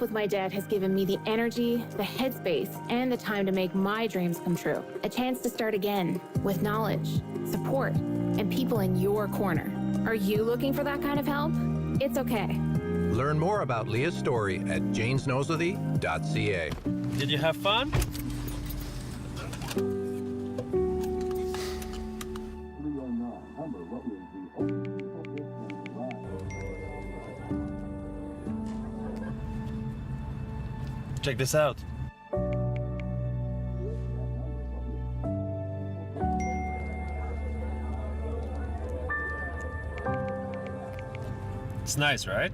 help with my dad has given me the energy, the headspace, and the time to make my dreams come true. A chance to start again with knowledge, support, and people in your corner. Are you looking for that kind of help? It's okay. Learn more about Leah's story at janesnosothy.ca. Did you have fun? Check this out. It's nice, right?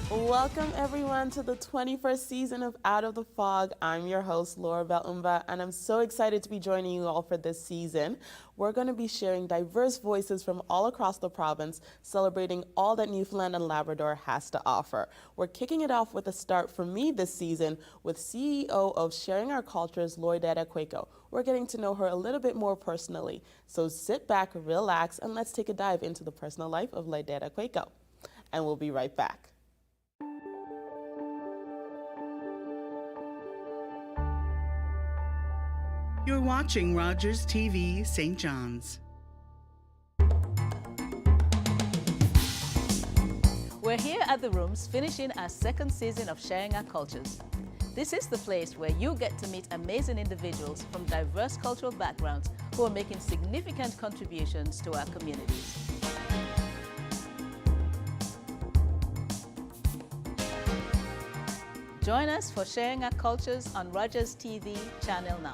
Welcome everyone to the 21st season of Out of the Fog. I'm your host, Laurabel Mba, and I'm so excited to be joining you all for this season. We're going to be sharing diverse voices from all across the province, celebrating all that Newfoundland and Labrador has to offer. We're kicking it off with a start for me this season with CEO of Sharing Our Cultures, Lloydetta Quaicoe. We're getting to know her a little bit more personally. So sit back, relax, and let's take a dive into the personal life of Lloydetta Quaicoe. And we'll be right back. You're watching Rogers TV St. John's. We're here at the Rooms finishing our second season of Sharing Our Cultures. This is the place where you get to meet amazing individuals from diverse cultural backgrounds who are making significant contributions to our communities. Join us for Sharing Our Cultures on Rogers TV Channel 9.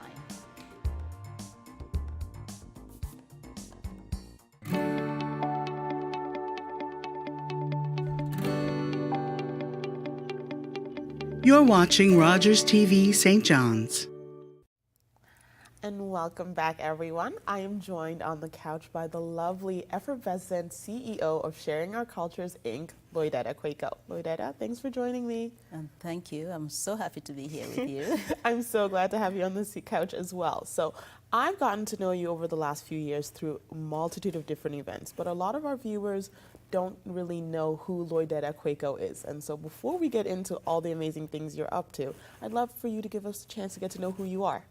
You're watching Rogers TV St. John's. And welcome back, everyone. I am joined on the couch by the lovely, effervescent CEO of Sharing Our Cultures, Inc., Lloydetta Quaicoe. Lloydetta, thanks for joining me. Thank you. I'm so happy to be here with you. I'm so glad to have you on the couch as well. So I've gotten to know you over the last few years through a multitude of different events, but a lot of our viewers don't really know who Lloydetta Quaicoe is. And so before we get into all the amazing things you're up to, I'd love for you to give us a chance to get to know who you are.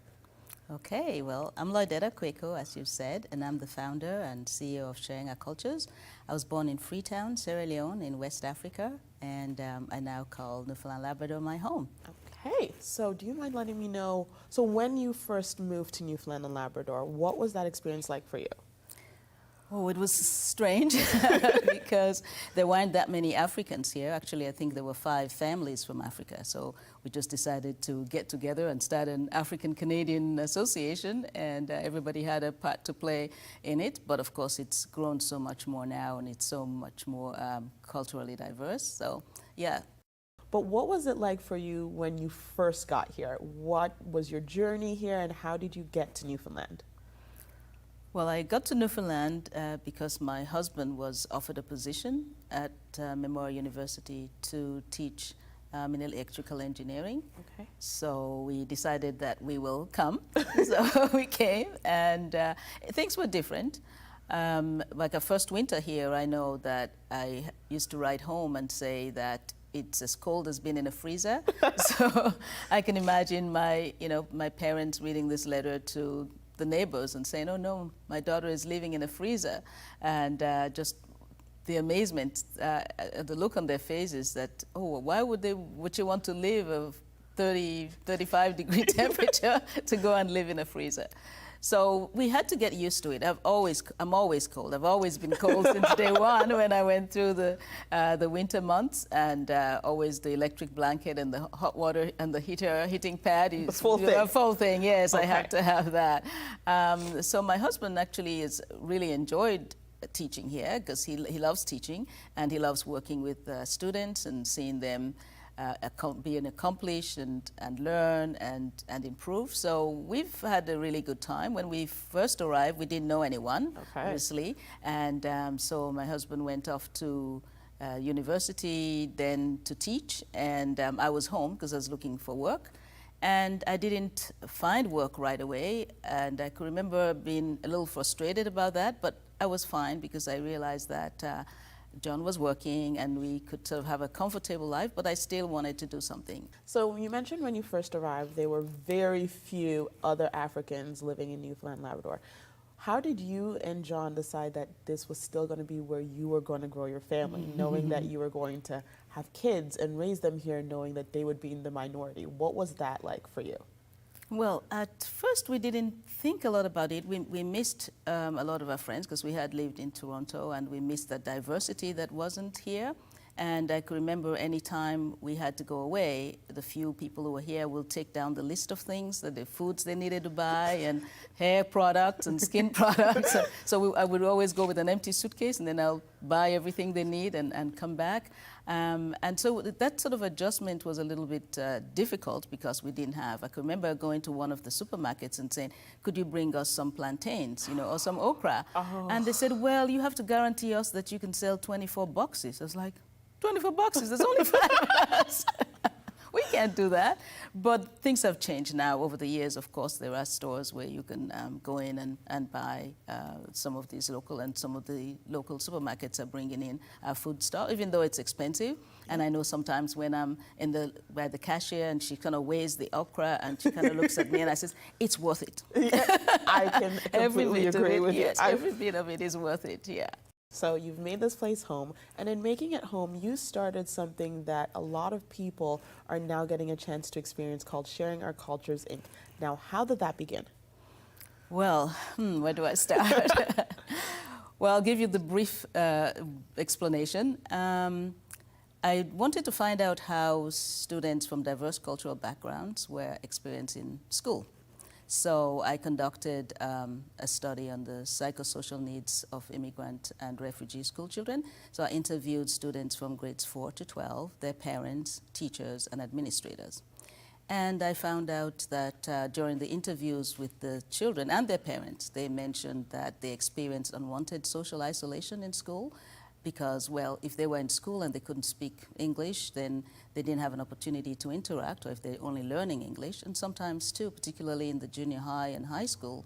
Okay, well, I'm Lloydetta Quaicoe, as you said, and I'm the founder and CEO of Sharing Our Cultures. I was born in Freetown, Sierra Leone in West Africa, and I now call Newfoundland Labrador my home. Okay, so do you mind letting me know, so when you first moved to Newfoundland and Labrador, what was that experience like for you? Oh, it was strange because there weren't that many Africans here. Actually, I think there were 5 families from Africa. So we just decided to get together and start an African-Canadian association, and everybody had a part to play in it. But of course, it's grown so much more now, and it's so much more culturally diverse. So, yeah. But what was it like for you when you first got here? What was your journey here, and how did you get to Newfoundland? Well, I got to Newfoundland because my husband was offered a position at Memorial University to teach in electrical engineering. Okay. So we decided that we will come. So we came, and things were different. Like our first winter here, I know that I used to write home and say that it's as cold as being in a freezer. So I can imagine my parents reading this letter to the neighbors and saying, oh no, my daughter is living in a freezer, and just the amazement, the look on their faces that, oh, why would you want to live a 30, 35 degree temperature to go and live in a freezer? So we had to get used to it. I'm always cold. I've always been cold since day one when I went through the winter months, and always the electric blanket and the hot water and the heating pad. The full thing. A full thing, yes, Okay. I have to have that. So my husband actually has really enjoyed teaching here because he loves teaching, and he loves working with students and seeing them being accomplished and learn and improve. So we've had a really good time. When we first arrived, we didn't know anyone, obviously. And so my husband went off to university, then to teach, and I was home because I was looking for work. And I didn't find work right away, and I could remember being a little frustrated about that, but I was fine because I realized that John was working and we could sort of have a comfortable life, but I still wanted to do something. So you mentioned when you first arrived, there were very few other Africans living in Newfoundland, Labrador. How did you and John decide that this was still going to be where you were going to grow your family, knowing that you were going to have kids and raise them here, knowing that they would be in the minority? What was that like for you? Well, at first we didn't think a lot about it. We missed a lot of our friends because we had lived in Toronto, and we missed the diversity that wasn't here. And I could remember any time we had to go away, the few people who were here will take down the list of things, the foods they needed to buy, and hair products and skin products. I would always go with an empty suitcase, and then I'll buy everything they need and come back. And so that sort of adjustment was a little bit difficult because we didn't have. I could remember going to one of the supermarkets and saying, could you bring us some plantains, or some okra? Oh. And they said, well, you have to guarantee us that you can sell 24 boxes. I was like, 24 boxes, there's only 5 of us. We can't do that. But things have changed now over the years. Of course, there are stores where you can go in and buy some of these local, and some of the local supermarkets are bringing in food stuff, even though it's expensive. And I know sometimes when I'm by the cashier and she kind of weighs the okra and she kind of looks at me and I says, it's worth it. Yeah, I can completely agree with you. Yes, every bit of it is worth it, yeah. So you've made this place home, and in making it home, you started something that a lot of people are now getting a chance to experience called Sharing Our Cultures, Inc. Now, how did that begin? Well, where do I start? Well, I'll give you the brief explanation. I wanted to find out how students from diverse cultural backgrounds were experiencing school. So I conducted a study on the psychosocial needs of immigrant and refugee school children. So I interviewed students from grades 4 to 12, their parents, teachers, and administrators. And I found out that during the interviews with the children and their parents, they mentioned that they experienced unwanted social isolation in school because, well, if they were in school and they couldn't speak English, then they didn't have an opportunity to interact, or if they're only learning English. And sometimes, too, particularly in the junior high and high school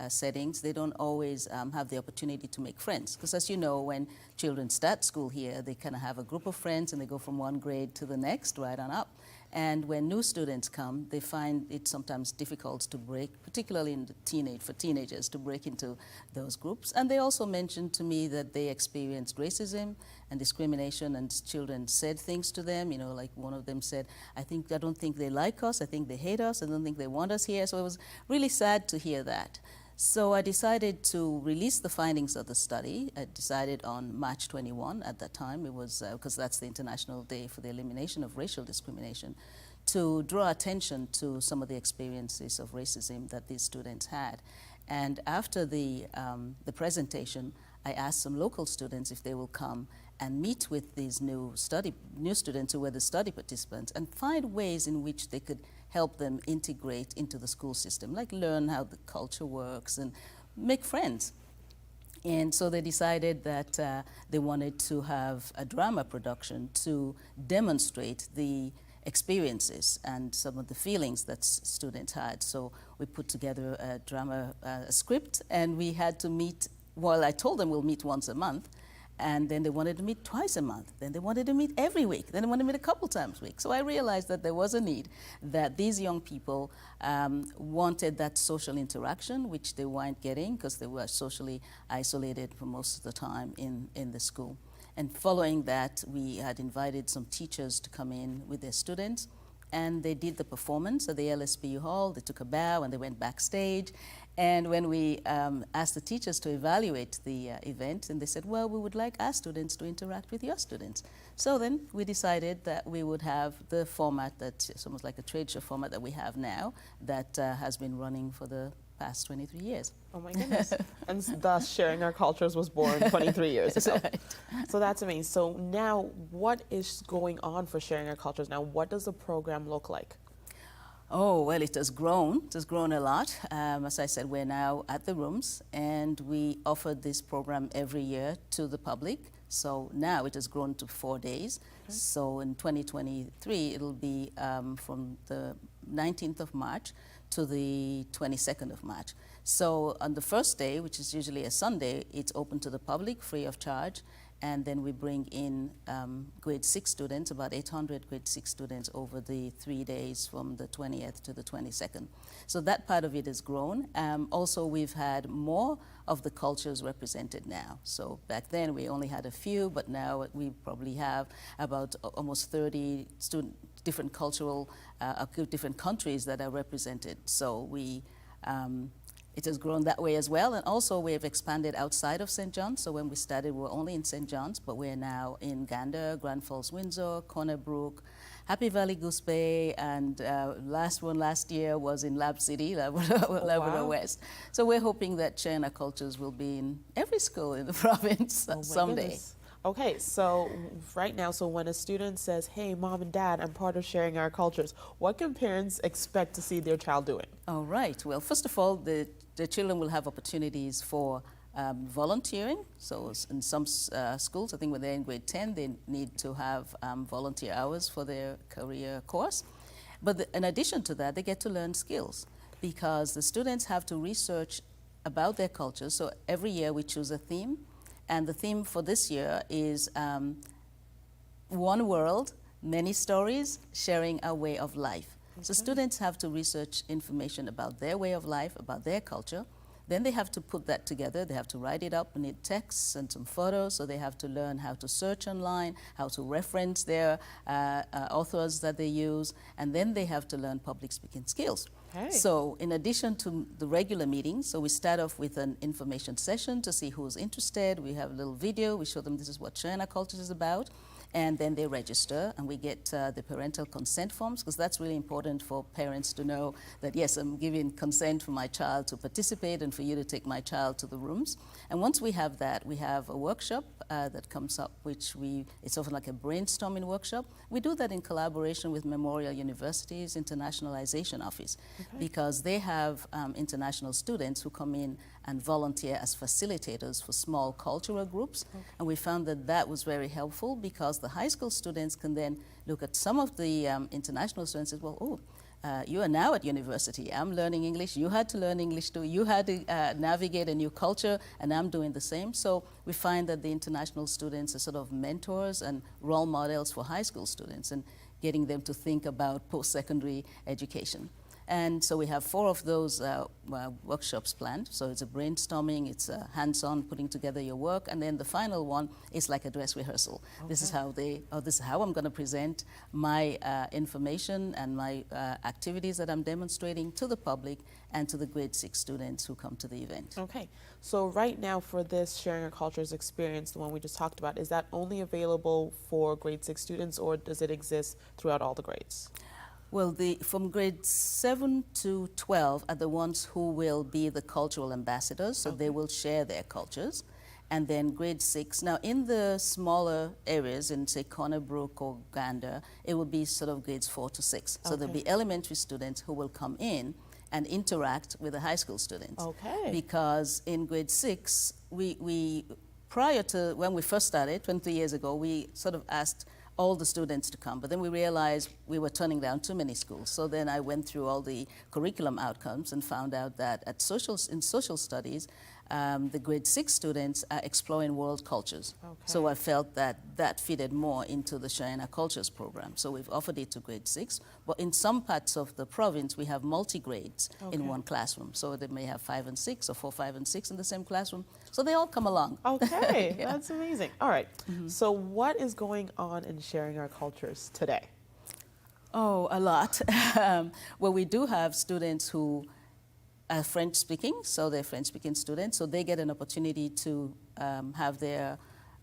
settings, they don't always have the opportunity to make friends. Because as you know, when children start school here, they kind of have a group of friends and they go from one grade to the next, right on up. And when new students come, they find it sometimes difficult to break, particularly in the for teenagers, to break into those groups. And they also mentioned to me that they experienced racism and discrimination, and children said things to them, like one of them said, I don't think they like us, I think they hate us, I don't think they want us here. So it was really sad to hear that. So I decided to release the findings of the study. I decided on March 21 at that time. It was, because that's the International Day for the Elimination of Racial Discrimination, to draw attention to some of the experiences of racism that these students had. And after the presentation, I asked some local students if they will come and meet with these new students who were the study participants and find ways in which they could help them integrate into the school system, like learn how the culture works and make friends. And so they decided that they wanted to have a drama production to demonstrate the experiences and some of the feelings that students had. So we put together a drama script, and we had to meet, well, I told them we'll meet once a month, and then they wanted to meet twice a month. Then they wanted to meet every week. Then they wanted to meet a couple times a week. So I realized that there was a need, that these young people wanted that social interaction, which they weren't getting because they were socially isolated for most of the time in the school. And following that, we had invited some teachers to come in with their students, and they did the performance at the LSPU hall. They took a bow and they went backstage. And when we asked the teachers to evaluate the event, and they said, well, we would like our students to interact with your students. So then we decided that we would have the format that's almost like a trade show format that we have now that has been running for the past 23 years. Oh my goodness. And thus Sharing Our Cultures was born 23 years ago. Right. So that's amazing. So now what is going on for Sharing Our Cultures now? What does the program look like? Oh, well, it has grown. It has grown a lot. As I said, we're now at the rooms, and we offer this program every year to the public So now it has grown to 4 days. So in 2023, it'll be from the 19th of March to the 22nd of March. So on the first day, which is usually a Sunday, it's open to the public, free of charge. And then we bring in grade 6 students, about 800 grade 6 students over the 3 days from the 20th to the 22nd. So that part of it has grown. Also, we've had more of the cultures represented now. So back then we only had a few, but now we probably have about almost 30 different cultural, different countries that are represented. So we it has grown that way as well. And also we have expanded outside of St. John's. So when we started, we were only in St. John's, but we're now in Gander, Grand Falls, Windsor, Corner Brook, Happy Valley, Goose Bay, and last year was in Lab City, Labrador West. So we're hoping that China cultures will be in every school in the province someday. Goodness. Okay, so right now, so when a student says, hey, Mom and Dad, I'm part of sharing our cultures, what can parents expect to see their child doing? All right. Well, first of all, the children will have opportunities for volunteering. So in some schools, I think when they're in grade 10, they need to have volunteer hours for their career course. But in addition to that, they get to learn skills because the students have to research about their culture. So every year we choose a theme. And the theme for this year is One World, Many Stories, Sharing Our Way of Life. Okay. So students have to research information about their way of life, about their culture. Then they have to put that together. They have to write it up, we need texts and some photos. So they have to learn how to search online, how to reference their authors that they use. And then they have to learn public speaking skills. Okay. So in addition to the regular meetings, so we start off with an information session to see who's interested. We have a little video. We show them this is what China culture is about. And then they register, and we get the parental consent forms, because that's really important for parents to know that, yes, I'm giving consent for my child to participate and for you to take my child to the rooms. And once we have that, we have a workshop that comes up, it's often like a brainstorming workshop. We do that in collaboration with Memorial University's Internationalization Office, because they have international students who come in and volunteer as facilitators for small cultural groups. And we found that that was very helpful because the high school students can then look at some of the international students and say, well, you are now at university. I'm learning English. You had to learn English too. You had to navigate a new culture, and I'm doing the same. So we find that the international students are sort of mentors and role models for high school students and getting them to think about post-secondary education. And so we have 4 of those workshops planned. So it's a brainstorming, it's a hands-on putting together your work, and then the final one is like a dress rehearsal. Okay. This is how I'm going to present my information and my activities that I'm demonstrating to the public and to the grade 6 students who come to the event. Okay. So right now for this Sharing Our Cultures experience, the one we just talked about, is that only available for grade 6 students, or does it exist throughout all the grades? Well, from grade 7 to 12 are the ones who will be the cultural ambassadors, so they will share their cultures. And then grade 6, now in the smaller areas, in say Corner Brook or Gander, it will be sort of grades 4 to 6. So there'll be elementary students who will come in and interact with the high school students. Okay. Because in grade 6, we prior to when we first started, 20 years ago, we sort of asked all the students to come, but then we realized we were turning down too many schools. So then I went through all the curriculum outcomes and found out that in social studies, the grade 6 students are exploring world cultures. Okay. So I felt that fitted more into the Sharing Our Cultures program. So we've offered it to grade 6, but in some parts of the province, we have multi-grades in one classroom. So they may have 5 and 6 or 4, 5, and 6 in the same classroom. So they all come along. Okay, that's amazing. All right, so what is going on in Sharing Our Cultures today? Oh, a lot. Well, we do have students who are French-speaking, so they're French-speaking students, so they get an opportunity to have their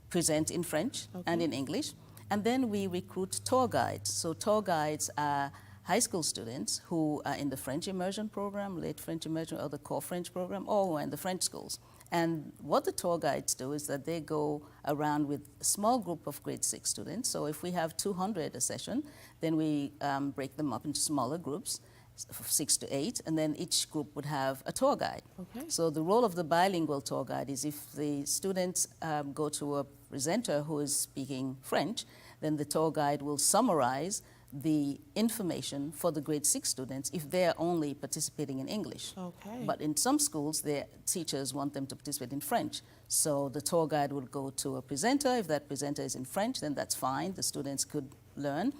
present in French and in English. And then we recruit tour guides. So tour guides are high school students who are in the French immersion program, late French immersion, or the core French program, or in the French schools. And what the tour guides do is that they go around with a small group of grade 6 students. So if we have 200 a session, then we break them up into smaller groups, 6 to 8, and then each group would have a tour guide. Okay. So the role of the bilingual tour guide is if the students go to a presenter who is speaking French, then the tour guide will summarize the information for the grade 6 students if they're only participating in English. Okay. But in some schools, their teachers want them to participate in French. So the tour guide will go to a presenter. If that presenter is in French, then that's fine. The students could learn.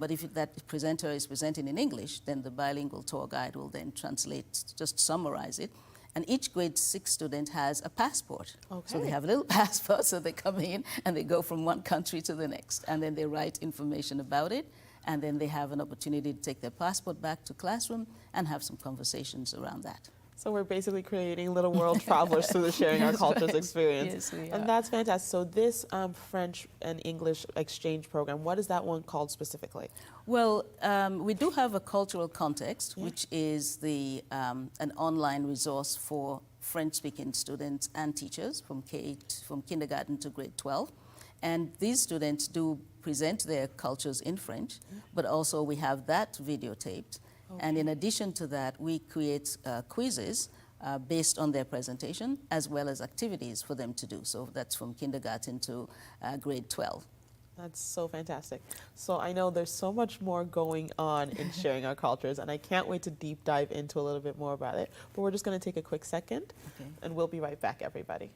But if that presenter is presenting in English, then the bilingual tour guide will then translate, just summarize it. And each grade 6 student has a passport. Okay. So they have a little passport, so they come in and they go from one country to the next. And then they write information about it. And then they have an opportunity to take their passport back to classroom and have some conversations around that. So we're basically creating little world travelers through the Sharing Our Cultures right. experience. Yes, we are. And that's fantastic. So this French and English exchange program, what is that one called specifically? Well, we do have a cultural context, which is an online resource for French-speaking students and teachers from kindergarten to grade 12. And these students do present their cultures in French, but also we have that videotaped. Okay. And in addition to that, we create quizzes based on their presentation, as well as activities for them to do. So that's from kindergarten to grade 12. That's so fantastic. So I know there's so much more going on in Sharing Our Cultures, and I can't wait to deep dive into a little bit more about it. But we're just going to take a quick second, and we'll be right back, everybody.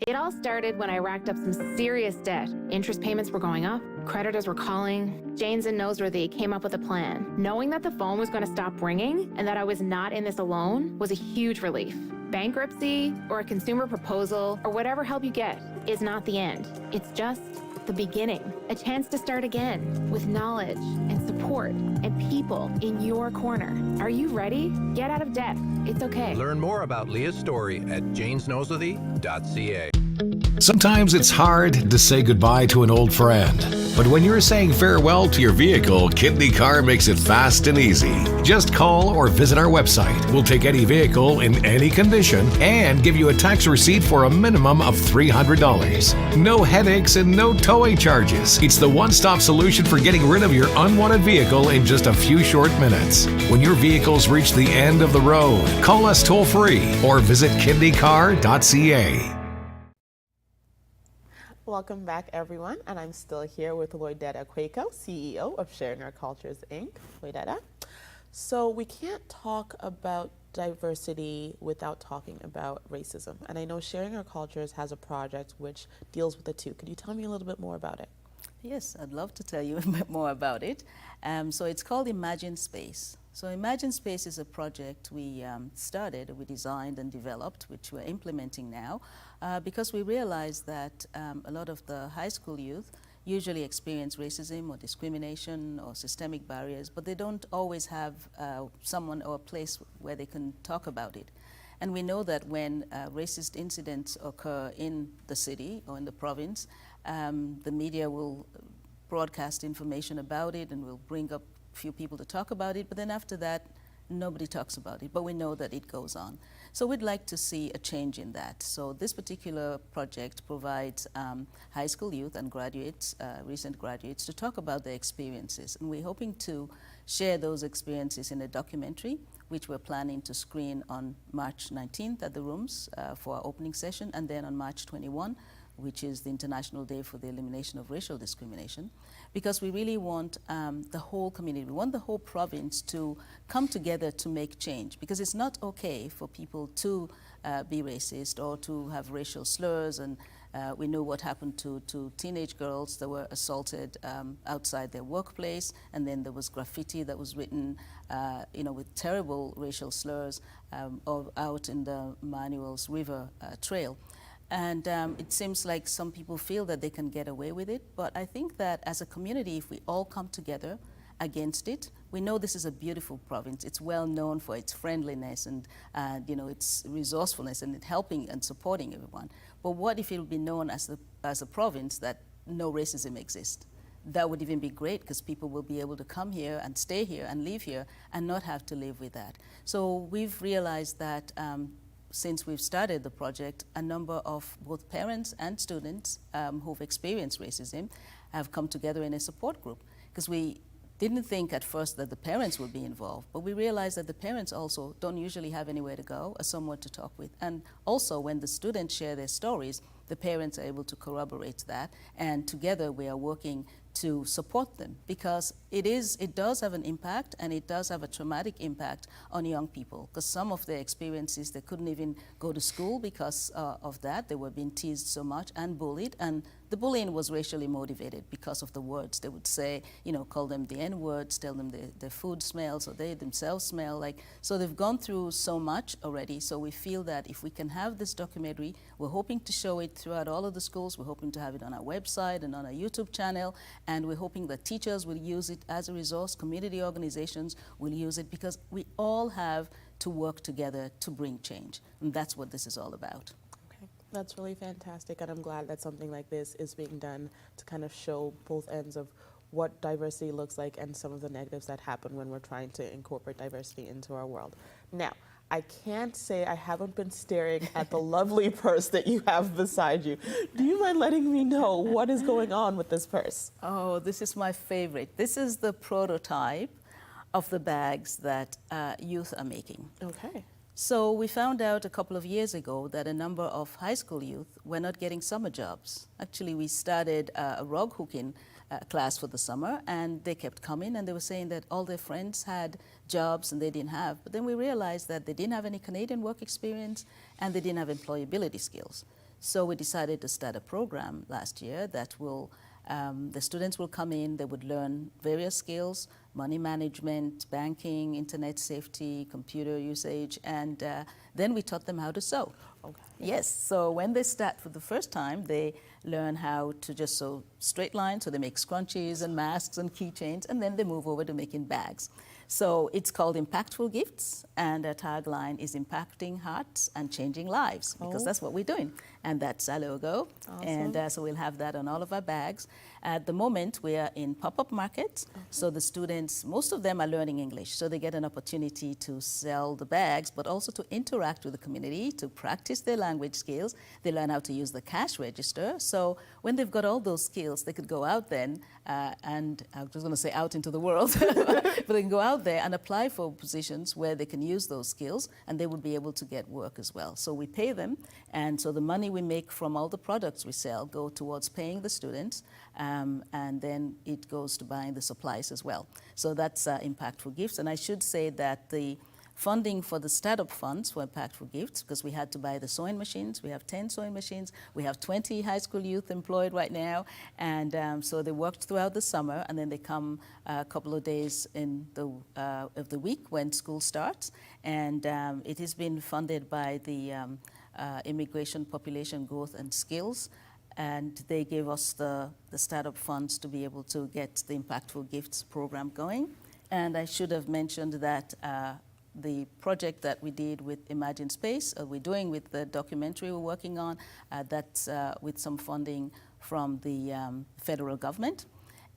It all started when I racked up some serious debt. Interest payments were going up, creditors were calling. Janes and Noseworthy came up with a plan. Knowing that the phone was going to stop ringing and that I was not in this alone was a huge relief. Bankruptcy or a consumer proposal or whatever help you get is not the end. It's just the beginning. A chance to start again with knowledge and support and people in your corner. Are you ready? Get out of debt. It's okay. Learn more about Leah's story at janesnoseworthy.ca. Sometimes it's hard to say goodbye to an old friend. But when you're saying farewell to your vehicle, Kidney Car makes it fast and easy. Just call or visit our website. We'll take any vehicle in any condition and give you a tax receipt for a minimum of $300. No headaches and no towing charges. It's the one-stop solution for getting rid of your unwanted vehicle in just a few short minutes. When your vehicles reach the end of the road, call us toll-free or visit kidneycar.ca. Welcome back, everyone, and I'm still here with Lloydetta Quaicoe, CEO of Sharing Our Cultures, Inc. Lloydetta. So we can't talk about diversity without talking about racism, and I know Sharing Our Cultures has a project which deals with the two. Could you tell me a little bit more about it? Yes, I'd love to tell you a bit more about it. So it's called Imagine Space. So Imagine Space is a project we started, we designed and developed, which we're implementing now, because we realized that a lot of the high school youth usually experience racism or discrimination or systemic barriers, but they don't always have someone or a place where they can talk about it. And we know that when racist incidents occur in the city or in the province, the media will broadcast information about it and will bring up a few people to talk about it, but then after that, nobody talks about it, but we know that it goes on. So we'd like to see a change in that. So this particular project provides high school youth and graduates, recent graduates, to talk about their experiences. And we're hoping to share those experiences in a documentary, which we're planning to screen on March 19th at the Rooms for our opening session, and then on March 21, which is the International Day for the Elimination of Racial Discrimination, because we really want the whole community, we want the whole province to come together to make change, because it's not okay for people to be racist or to have racial slurs, and we know what happened to teenage girls that were assaulted outside their workplace, and then there was graffiti that was written with terrible racial slurs out in the Manuel's River Trail. And it seems like some people feel that they can get away with it, but I think that as a community, if we all come together against it, we know this is a beautiful province. It's well known for its friendliness and its resourcefulness and it helping and supporting everyone. But what if it would be known as a province that no racism exists? That would even be great, because people will be able to come here and stay here and live here and not have to live with that. So we've realized that since we've started the project, a number of both parents and students who've experienced racism have come together in a support group, because we didn't think at first that the parents would be involved, but we realized that the parents also don't usually have anywhere to go or someone to talk with. And also when the students share their stories, the parents are able to corroborate that, and together we are working to support them, because it does have an impact, and it does have a traumatic impact on young people, because some of their experiences, they couldn't even go to school because of that. They were being teased so much and bullied, and the bullying was racially motivated because of the words they would say, you know, call them the N-words, tell them their food smells, or they themselves smell like. So they've gone through so much already, so we feel that if we can have this documentary, we're hoping to show it throughout all of the schools, we're hoping to have it on our website and on our YouTube channel, and we're hoping that teachers will use it as a resource, community organizations will use it, because we all have to work together to bring change, and that's what this is all about. That's really fantastic, and I'm glad that something like this is being done to kind of show both ends of what diversity looks like and some of the negatives that happen when we're trying to incorporate diversity into our world. Now, I can't say I haven't been staring at the lovely purse that you have beside you. Do you mind letting me know what is going on with this purse? Oh, this is my favorite. This is the prototype of the bags that youth are making. Okay. So we found out a couple of years ago that a number of high school youth were not getting summer jobs. Actually, we started a rug hooking class for the summer, and they kept coming, and they were saying that all their friends had jobs and they didn't have. But then we realized that they didn't have any Canadian work experience, and they didn't have employability skills. So we decided to start a program last year that will, the students will come in, they would learn various skills, money management, banking, internet safety, computer usage, and then we taught them how to sew. Okay. Yes, so when they start for the first time, they learn how to just sew straight lines, so they make scrunchies and masks and keychains, and then they move over to making bags. So it's called Impactful Gifts, and our tagline is impacting hearts and changing lives, because that's what we're doing. And that's our logo. Awesome. And so we'll have that on all of our bags. At the moment, we are in pop-up markets, so the students, most of them are learning English, so they get an opportunity to sell the bags, but also to interact with the community, to practice their language skills. They learn how to use the cash register. So when they've got all those skills, they could go out then and I was going to say out into the world, but they can go out there and apply for positions where they can use those skills, and they would be able to get work as well. So we pay them, and so the money we make from all the products we sell go towards paying the students, and then it goes to buying the supplies as well. So that's Impactful Gifts. And I should say that the funding for the startup funds for Impactful Gifts, because we had to buy the sewing machines. We have 10 sewing machines. We have 20 high school youth employed right now. And so they worked throughout the summer, and then they come a couple of days in of the week when school starts. And it has been funded by the Immigration, Population Growth and Skills. And they gave us the startup funds to be able to get the Impactful Gifts program going. And I should have mentioned that the project that we did with Imagine Space, we're doing with the documentary we're working on, that's with some funding from the federal government.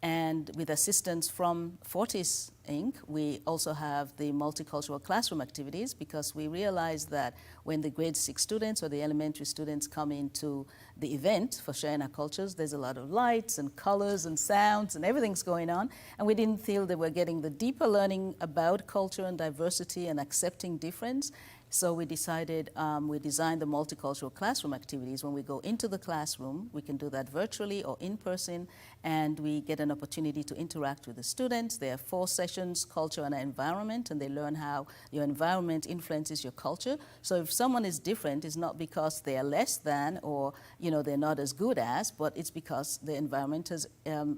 And with assistance from Fortis Inc., we also have the multicultural classroom activities, because we realize that when the grade 6 students or the elementary students come into the event for sharing our cultures, there's a lot of lights and colors and sounds and everything's going on. And we didn't feel that we're getting the deeper learning about culture and diversity and accepting difference. So we decided, we designed the multicultural classroom activities. When we go into the classroom, we can do that virtually or in person, and we get an opportunity to interact with the students. There are 4 sessions, culture and environment, and they learn how your environment influences your culture. So if someone is different, it's not because they are less than or they're not as good as, but it's because the environment has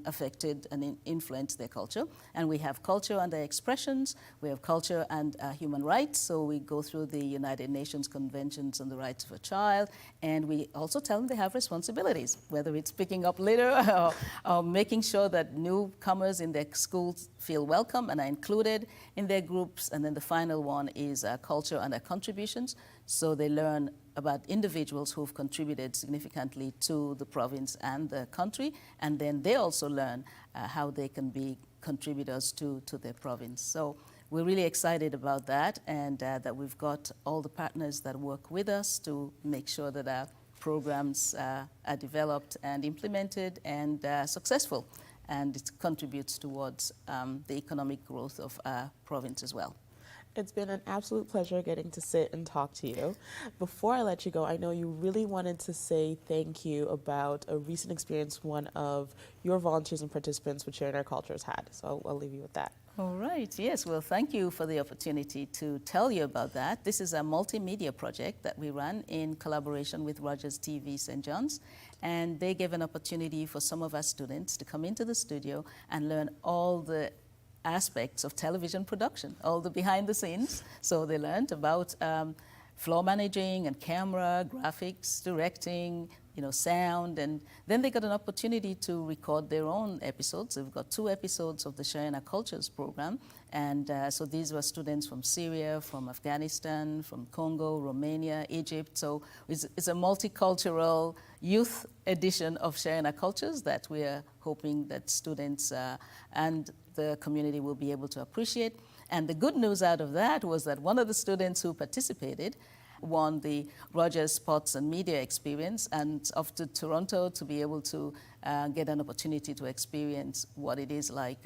affected and influenced their culture. And we have culture and their expressions. We have culture and human rights. So we go through the United Nations Conventions on the Rights of a Child, and we also tell them they have responsibilities, whether it's picking up litter or making sure that newcomers in their schools feel welcome and are included in their groups. And then the final one is culture and their contributions. So they learn about individuals who've contributed significantly to the province and the country, and then they also learn how they can be contributors to their province. So we're really excited about that, and that we've got all the partners that work with us to make sure that our programs are developed and implemented and successful. and it contributes towards the economic growth of our province as well. It's been an absolute pleasure getting to sit and talk to you. Before I let you go, I know you really wanted to say thank you about a recent experience one of your volunteers and participants with Sharing Our Cultures had. So I'll leave you with that. All right, yes, well, thank you for the opportunity to tell you about that. This is a multimedia project that we run in collaboration with Rogers TV St. John's, and they gave an opportunity for some of our students to come into the studio and learn all the aspects of television production, all the behind the scenes. So they learned about floor managing and camera, graphics, directing, sound, and then they got an opportunity to record their own episodes. They've got 2 episodes of the Sharing Our Cultures program, and so these were students from Syria, from Afghanistan, from Congo, Romania, Egypt. So it's a multicultural youth edition of Sharing Our Cultures that we are hoping that students and the community will be able to appreciate. And the good news out of that was that one of the students who participated won the Rogers Sports and Media Experience and off to Toronto to be able to get an opportunity to experience what it is like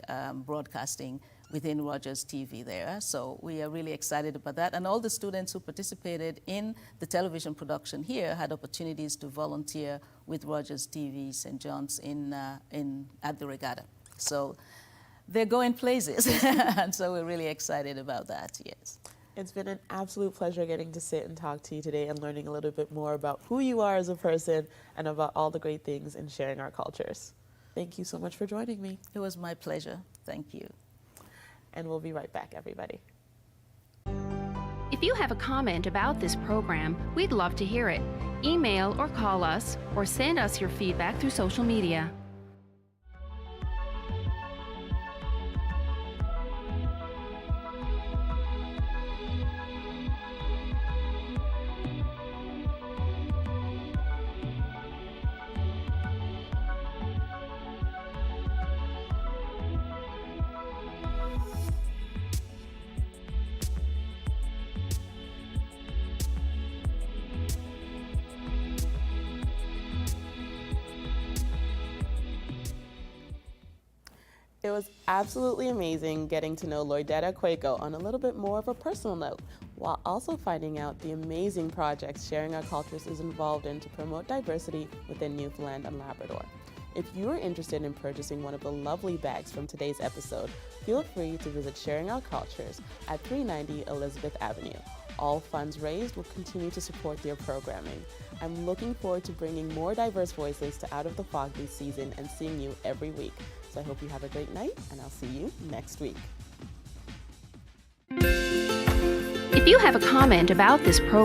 broadcasting within Rogers TV there. So we are really excited about that. And all the students who participated in the television production here had opportunities to volunteer with Rogers TV St. John's at the regatta. So they're going places, and so we're really excited about that, yes. It's been an absolute pleasure getting to sit and talk to you today and learning a little bit more about who you are as a person and about all the great things in Sharing Our Cultures. Thank you so much for joining me. It was my pleasure. Thank you. And we'll be right back, everybody. If you have a comment about this program, we'd love to hear it. Email or call us or send us your feedback through social media. It was absolutely amazing getting to know Lloydetta Quaicoe on a little bit more of a personal note, while also finding out the amazing projects Sharing Our Cultures is involved in to promote diversity within Newfoundland and Labrador. If you are interested in purchasing one of the lovely bags from today's episode, feel free to visit Sharing Our Cultures at 390 Elizabeth Avenue. All funds raised will continue to support their programming. I'm looking forward to bringing more diverse voices to Out of the Fog this season and seeing you every week. So I hope you have a great night, and I'll see you next week. If you have a comment about this program,